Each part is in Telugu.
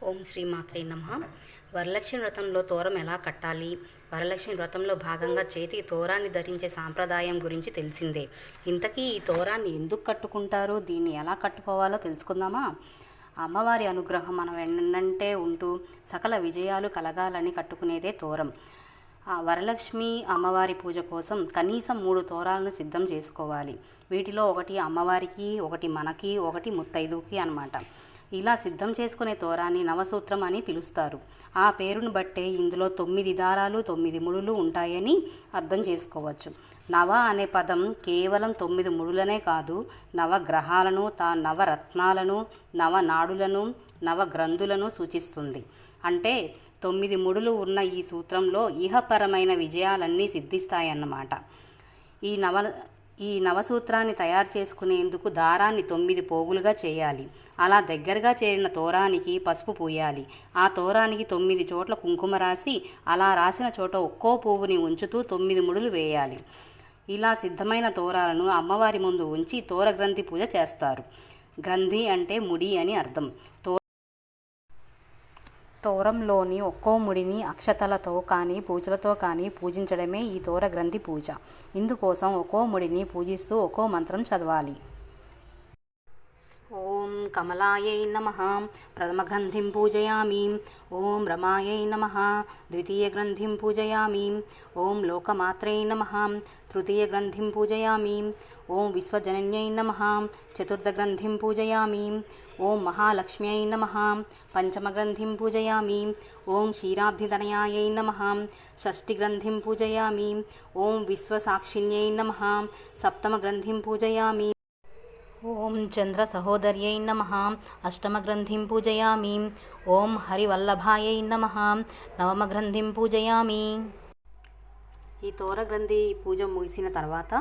ఓం శ్రీ మాత్రే నమః. వరలక్ష్మి వ్రతంలో తోరం ఎలా కట్టాలి? వరలక్ష్మి వ్రతంలో భాగంగా చేతికి తోరాన్ని ధరించే సాంప్రదాయం గురించి తెలిసిందే. ఇంతకీ ఈ తోరాన్ని ఎందుకు కట్టుకుంటారు, దీన్ని ఎలా కట్టుకోవాలో తెలుసుకుందామా? అమ్మవారి అనుగ్రహం మన వెన్నంటే ఉంటూ సకల విజయాలు కలగాలని కట్టుకునేదే తోరం. వరలక్ష్మి అమ్మవారి పూజ కోసం కనీసం 3 తోరాలను సిద్ధం చేసుకోవాలి. వీటిలో ఒకటి అమ్మవారికి, ఒకటి మనకి, ఒకటి ముత్తైదుకి అన్నమాట. ఇలా సిద్ధం చేసుకునే తోరాన్ని నవసూత్రం అని పిలుస్తారు. ఆ పేరును బట్టే ఇందులో 9 దారాలు 9 ముడులు ఉంటాయని అర్థం చేసుకోవచ్చు. నవ అనే పదం కేవలం 9 ముడులనే కాదు, నవగ్రహాలను, నవరత్నాలను, నవనాడులను, నవగ్రంథులను సూచిస్తుంది. అంటే 9 ముడులు ఉన్న ఈ సూత్రంలో ఇహపరమైన విజయాలన్నీ సిద్ధిస్తాయన్నమాట. ఈ నవసూత్రాన్ని తయారు చేసుకునేందుకు దారాన్ని 9 పోగులుగా చేయాలి. అలా దగ్గరగా చేరిన తోరానికి పసుపు పూయాలి. ఆ తోరానికి 9 చోట్ల కుంకుమ రాసి, అలా రాసిన చోట ఒక్కో పువ్వుని ఉంచుతూ 9 ముడులు వేయాలి. ఇలా సిద్ధమైన తోరాలను అమ్మవారి ముందు ఉంచి తోర గ్రంథి పూజ చేస్తారు. గ్రంథి అంటే ముడి అని అర్థం. తోరంలోని ఒక్కో ముడిని అక్షతలతో కానీ పూజలతో కానీ పూజించడమే ఈ తోర గ్రంథి పూజ. ఇందుకోసం ఒక్కో ముడిని పూజిస్తూ ఒక్కో మంత్రం చదవాలి. ఓం కమలాయై నమః ప్రథమ గ్రంథిం పూజయామి. ఓం రమాయై నమః ద్వితీయ గ్రంథిం పూజయామి. ఓం లోకమాత్రై నమః తృతీయ గ్రంథిం పూజయామి. ఓం విశ్వజనన్యై నమః చతుర్థ గ్రంథిం పూజయామి. ఓం మహాలక్ష్మ్యై నమః పంచమ గ్రంథిం పూజయామి. ఓం క్షీరాబ్ధితనయాయై నమః షష్ఠి గ్రంథిం పూజయామి. ఓం విశ్వసాక్షిణ్యై నమః సప్తమ గ్రంథిం పూజయామి. ఓం చంద్ర సహోదర్యై నమః అష్టమ గ్రంథిం పూజయామి. ఓం హరివల్లభాయై నమః నవమ గ్రంథిం పూజయామి. ఈ తోర గ్రంథి పూజ ముగిసిన తర్వాత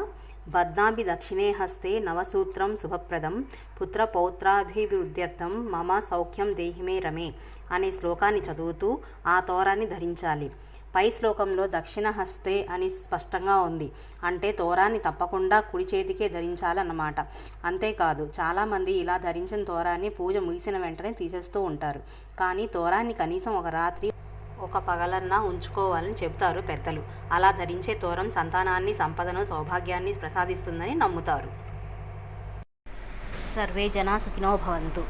బద్నాభి దక్షిణే హస్తే నవసూత్రం శుభప్రదం పుత్ర పౌత్రాభివృద్ధ్యర్థం మమ సౌఖ్యం దేహిమే రమే అనే శ్లోకాన్ని చదువుతూ ఆ తోరాన్ని ధరించాలి. పై శ్లోకంలో దక్షిణ హస్తే అని స్పష్టంగా ఉంది. అంటే తోరాన్ని తప్పకుండా కుడి చేతికే ధరించాలన్నమాట. అంతేకాదు, చాలామంది ఇలా ధరించిన తోరాన్ని పూజ ముగిసిన వెంటనే తీసేస్తూ ఉంటారు. కానీ తోరాన్ని కనీసం ఒక రాత్రి ఒక పగలన్నా ఉంచుకోవాలని చెబుతారు పెద్దలు. అలా ధరించే తోరం సంతానాన్ని, సంపదను, సౌభాగ్యాన్ని ప్రసాదిస్తుందని నమ్ముతారు. సర్వే జనా సుఖినో భవంతు.